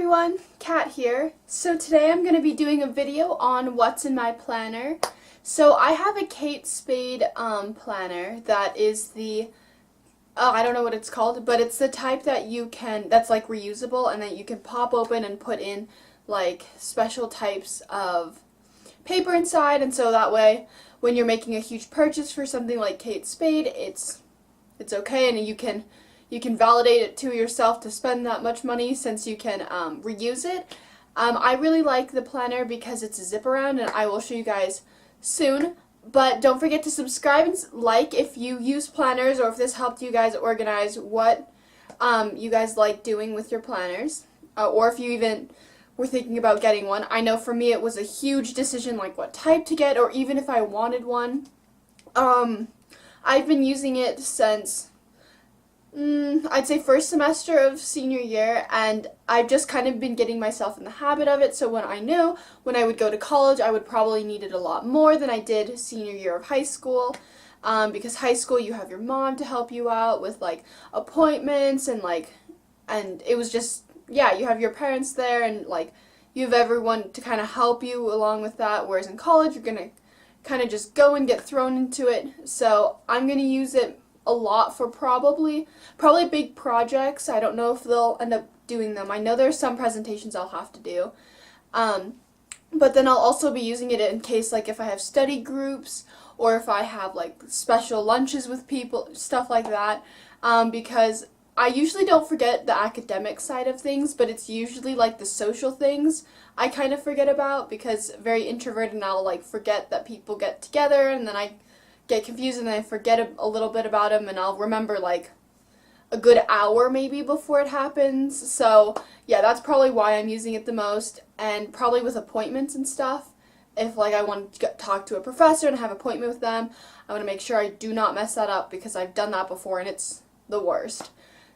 everyone, Kat here. So today I'm going to be doing a video on what's in my planner. So I have a Kate Spade planner that is the, I don't know what it's called, but it's the type that that's like reusable and that you can pop open and put in like special types of paper inside, and so that way when you're making a huge purchase for something like Kate Spade, it's okay, and you can validate it to yourself to spend that much money since you can reuse it. I really like the planner because it's a zip around, and I will show you guys soon. But don't forget to subscribe and like if you use planners, or if this helped you guys organize what you guys like doing with your planners, or if you even were thinking about getting one. I know for me it was a huge decision, like what type to get, or even if I wanted one. I've been using it since I'd say first semester of senior year, and I've just kind of been getting myself in the habit of it, so when I would go to college, I would probably need it a lot more than I did senior year of high school, because high school you have your mom to help you out with like appointments, and it was just, yeah, you have your parents there, and like you have everyone to kind of help you along with that, whereas in college you're going to kind of just go and get thrown into it. So I'm going to use it a lot for probably big projects. I don't know if they'll end up doing them. I know there's some presentations I'll have to do. But then I'll also be using it in case, like, if I have study groups, or if I have like special lunches with people, stuff like that. Because I usually don't forget the academic side of things, but it's usually like the social things I kind of forget about, because very introverted, and I'll like forget that people get together, and then I get confused and then I forget a little bit about them, and I'll remember like a good hour maybe before it happens. So yeah, that's probably why I'm using it the most, and probably with appointments and stuff. If like I want to talk to a professor and have an appointment with them, I want to make sure I do not mess that up, because I've done that before and it's the worst.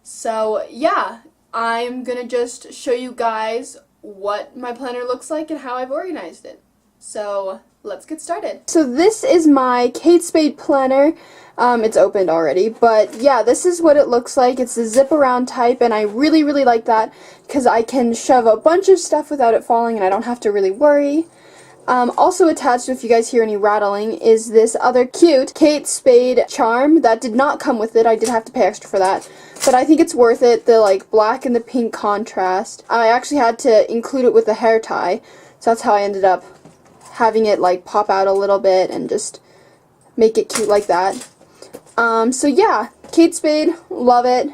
So yeah, I'm gonna just show you guys what my planner looks like and how I've organized it. So let's get started. So this is my Kate Spade planner. It's opened already, but yeah, this is what it looks like. It's the zip around type, and I really like that because I can shove a bunch of stuff without it falling, and I don't have to really worry. Also attached, if you guys hear any rattling, is this other cute Kate Spade charm that did not come with it. I did have to pay extra for that, but I think it's worth it. The like black and the pink contrast. I actually had to include it with the hair tie, so that's how I ended up having it like pop out a little bit and just make it cute like that. So yeah, Kate Spade, love it.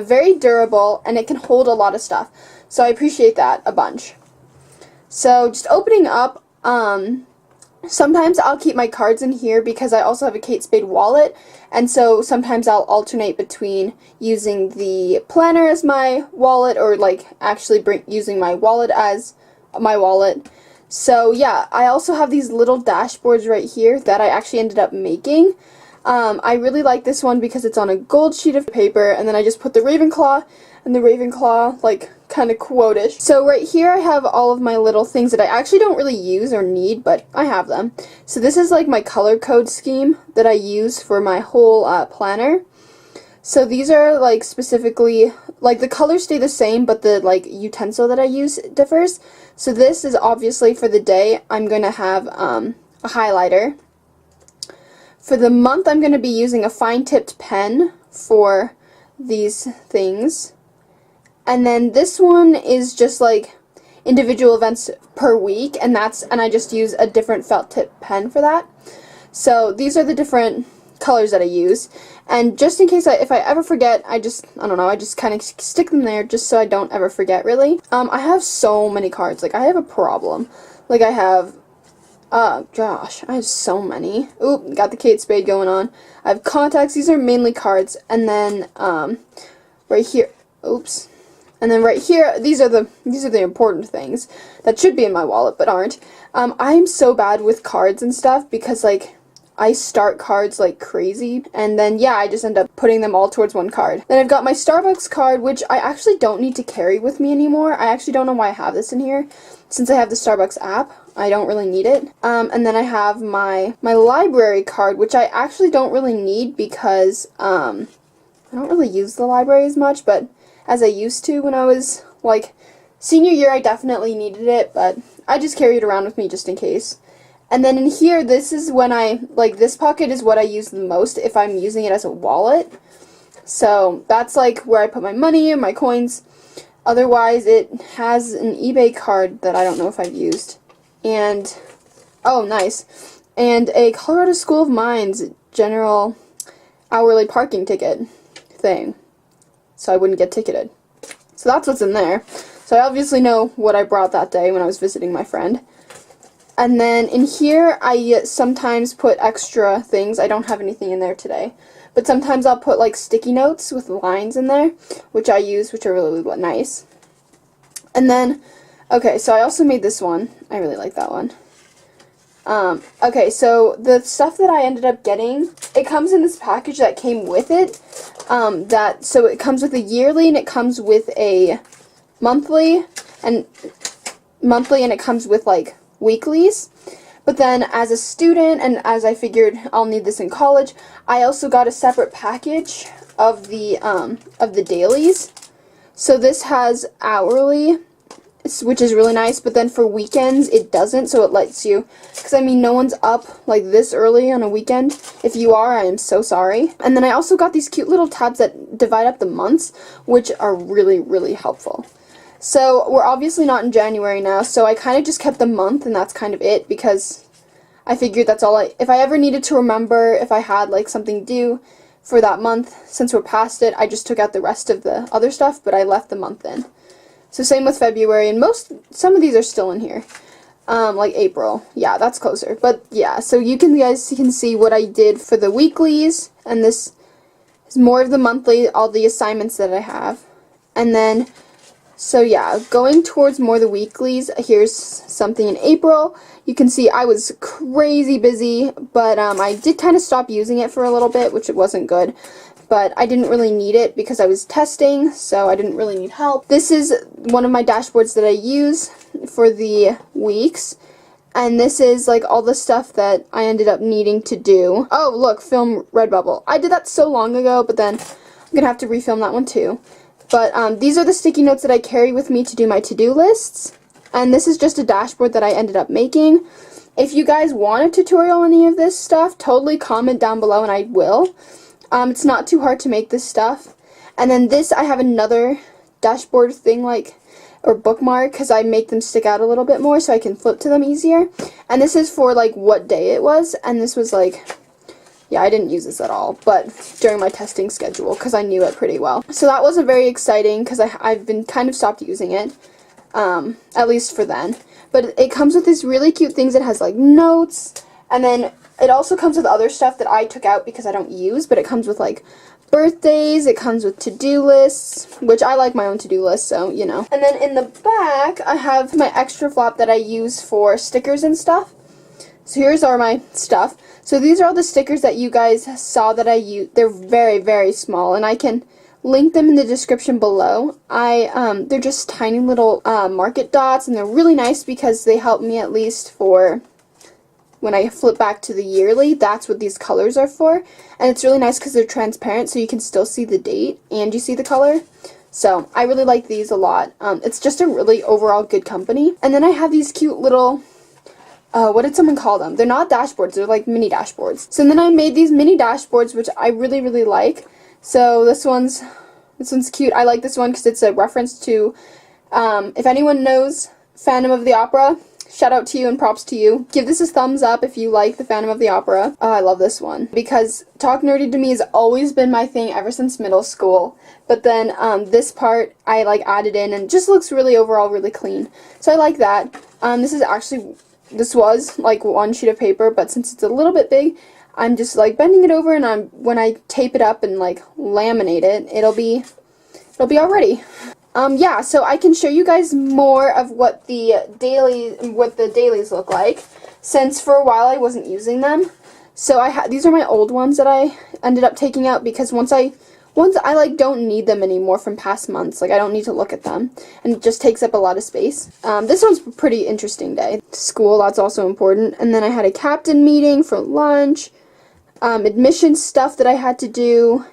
Very durable, and it can hold a lot of stuff, so I appreciate that a bunch. So just opening up, sometimes I'll keep my cards in here because I also have a Kate Spade wallet, and so sometimes I'll alternate between using the planner as my wallet, or like actually using my wallet as my wallet. So yeah, I also have these little dashboards right here that I actually ended up making. I really like this one because it's on a gold sheet of paper, and then I just put the Ravenclaw and the Ravenclaw like kind of quote-ish. So right here I have all of my little things that I actually don't really use or need, but I have them. So this is like my color code scheme that I use for my whole planner. So these are like specifically, like the colors stay the same, but the like utensil that I use differs. So this is obviously for the day. I'm going to have a highlighter. For the month, I'm going to be using a fine-tipped pen for these things. And then this one is just like individual events per week, and I just use a different felt tip pen for that. So these are the different colors that I use, and just in case if I ever forget, I just kind of stick them there just so I don't ever forget, really. I have so many cards. Like, I have a problem. Like, I have gosh, I have so many. Oop, got the Kate Spade going on. I have contacts. These are mainly cards, and then right here, oops. And then right here, these are the important things that should be in my wallet but aren't. I am so bad with cards and stuff because like I start cards like crazy, and then yeah, I just end up putting them all towards one card. Then I've got my Starbucks card, which I actually don't need to carry with me anymore. I actually don't know why I have this in here. Since I have the Starbucks app, I don't really need it. And then I have my library card, which I actually don't really need because I don't really use the library as much, but as I used to when I was like Senior year, I definitely needed it, but I just carry it around with me just in case. And then in here, this is when this pocket is what I use the most if I'm using it as a wallet. So that's like where I put my money and my coins. Otherwise, it has an eBay card that I don't know if I've used. And, oh, nice. And a Colorado School of Mines general hourly parking ticket thing. So I wouldn't get ticketed. So that's what's in there. So I obviously know what I brought that day when I was visiting my friend. And then in here, I sometimes put extra things. I don't have anything in there today. But sometimes I'll put like sticky notes with lines in there, which I use, which are really nice. And then, okay, so I also made this one. I really like that one. Okay, so the stuff that I ended up getting, it comes in this package that came with it. So it comes with a yearly and it comes with a monthly and it comes with like weeklies. But then as a student, and as I figured I'll need this in college, I also got a separate package of the dailies. So this has hourly, which is really nice, but then for weekends it doesn't, so it lets you, because I mean no one's up like this early on a weekend. If you are, I am so sorry. And then I also got these cute little tabs that divide up the months, which are really helpful. So we're obviously not in January now, so I kind of just kept the month, and that's kind of it, because I figured that's all if I ever needed to remember if I had like something due for that month, since we're past it, I just took out the rest of the other stuff, but I left the month in. So same with February, and some of these are still in here. Like April. Yeah, that's closer. But yeah, so you guys can see what I did for the weeklies, and this is more of the monthly, all the assignments that I have. And then, so yeah, going towards more of the weeklies, here's something in April. You can see I was crazy busy, but I did kind of stop using it for a little bit, which it wasn't good. But I didn't really need it because I was testing, so I didn't really need help. This is one of my dashboards that I use for the weeks, and this is like all the stuff that I ended up needing to do. Oh, look, film Redbubble. I did that so long ago, but then I'm gonna have to refilm that one too. But these are the sticky notes that I carry with me to do my to-do lists, and this is just a dashboard that I ended up making. If you guys want a tutorial on any of this stuff, totally comment down below and I will. It's not too hard to make this stuff. And then this, I have another dashboard thing or bookmark, because I make them stick out a little bit more so I can flip to them easier. And this is for like what day it was, and this was like, yeah, I didn't use this at all, but during my testing schedule, because I knew it pretty well. So that wasn't very exciting, because I've been kind of stopped using it, at least for then. But it comes with these really cute things. It has like notes, and then it also comes with other stuff that I took out because I don't use, but it comes with like birthdays, it comes with to-do lists, which I like my own to-do list, so, you know. And then in the back, I have my extra flap that I use for stickers and stuff. So here's all my stuff. So these are all the stickers that you guys saw that I use. They're very small, and I can link them in the description below. They're just tiny little market dots, and they're really nice because they help me at least for when I flip back to the yearly. That's what these colors are for. And it's really nice because they're transparent, so you can still see the date and you see the color. So I really like these a lot. It's just a really overall good company. And then I have these cute little, what did someone call them? They're not dashboards, they're like mini dashboards. So then I made these mini dashboards, which I really like. So this one's cute. I like this one because it's a reference to, if anyone knows Phantom of the Opera, shout out to you and props to you. Give this a thumbs up if you like the Phantom of the Opera. Oh, I love this one because Talk Nerdy to me has always been my thing ever since middle school. But then this part I like added in and just looks really overall really clean. So I like that. This was like one sheet of paper, but since it's a little bit big, I'm just like bending it over, and when I tape it up and like laminate it, it'll be all ready. Yeah, so I can show you guys more of what the dailies look like, since for a while I wasn't using them. So these are my old ones that I ended up taking out because once I like don't need them anymore from past months. Like I don't need to look at them, and it just takes up a lot of space. This one's a pretty interesting day. School, that's also important. And then I had a captain meeting for lunch, admission stuff that I had to do.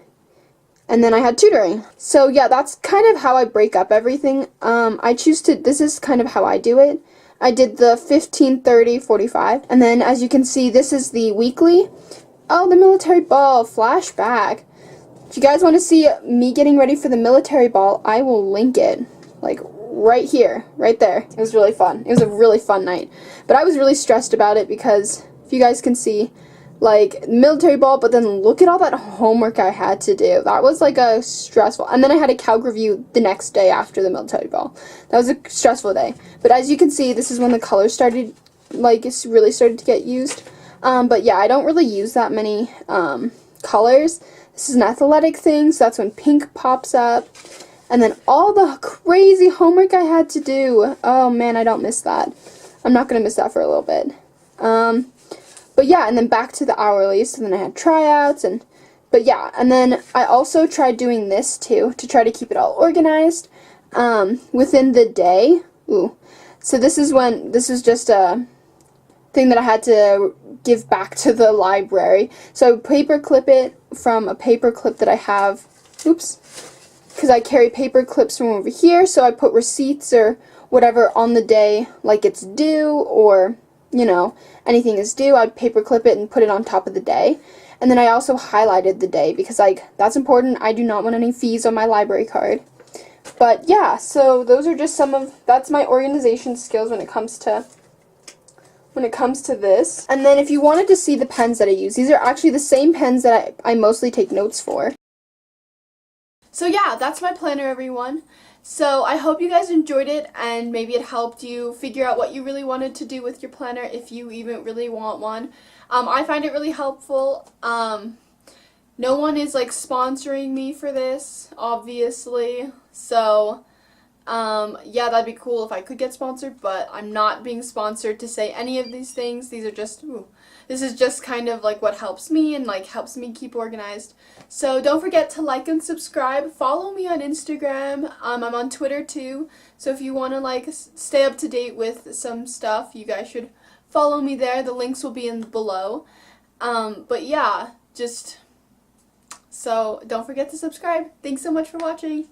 and then I had tutoring. So yeah, that's kind of how I break up everything. This is kind of how I do it. I did the 15, 30, 45, and then as you can see, this is the weekly. Oh, the military ball, flashback. If you guys want to see me getting ready for the military ball, I will link it, like right here, right there. It was really fun. It was a really fun night. But I was really stressed about it because, if you guys can see, like, military ball, but then look at all that homework I had to do. That was like a stressful, and then I had a calc review the next day after the military ball. That was a stressful day. But as you can see, this is when the colors started, like, it's really started to get used. But yeah, I don't really use that many colors. This is an athletic thing, so that's when pink pops up. And then all the crazy homework I had to do. Oh man, I don't miss that. I'm not going to miss that for a little bit. But yeah, and then back to the hourly, so then I had tryouts, but yeah, and then I also tried doing this too, to try to keep it all organized, within the day. Ooh, so this is just a thing that I had to give back to the library, so I would paper clip it from a paper clip that I have, oops, because I carry paper clips from over here, so I put receipts or whatever on the day, like it's due, or you know, anything is due, I'd paper clip it and put it on top of the day. And then I also highlighted the day because, like, that's important. I do not want any fees on my library card. But yeah, so those are just that's my organization skills when it comes to this. And then if you wanted to see the pens that I use, these are actually the same pens that I mostly take notes for. So yeah, that's my planner, everyone. So I hope you guys enjoyed it, and maybe it helped you figure out what you really wanted to do with your planner, if you even really want one. I find it really helpful. No one is like sponsoring me for this, obviously. So yeah, that'd be cool if I could get sponsored, but I'm not being sponsored to say any of these things. These are just, this is just kind of like what helps me and like helps me keep organized. So don't forget to like and subscribe. Follow me on Instagram. I'm on Twitter too. So if you want to like stay up to date with some stuff, you guys should follow me there. The links will be in below. But yeah, so don't forget to subscribe. Thanks so much for watching.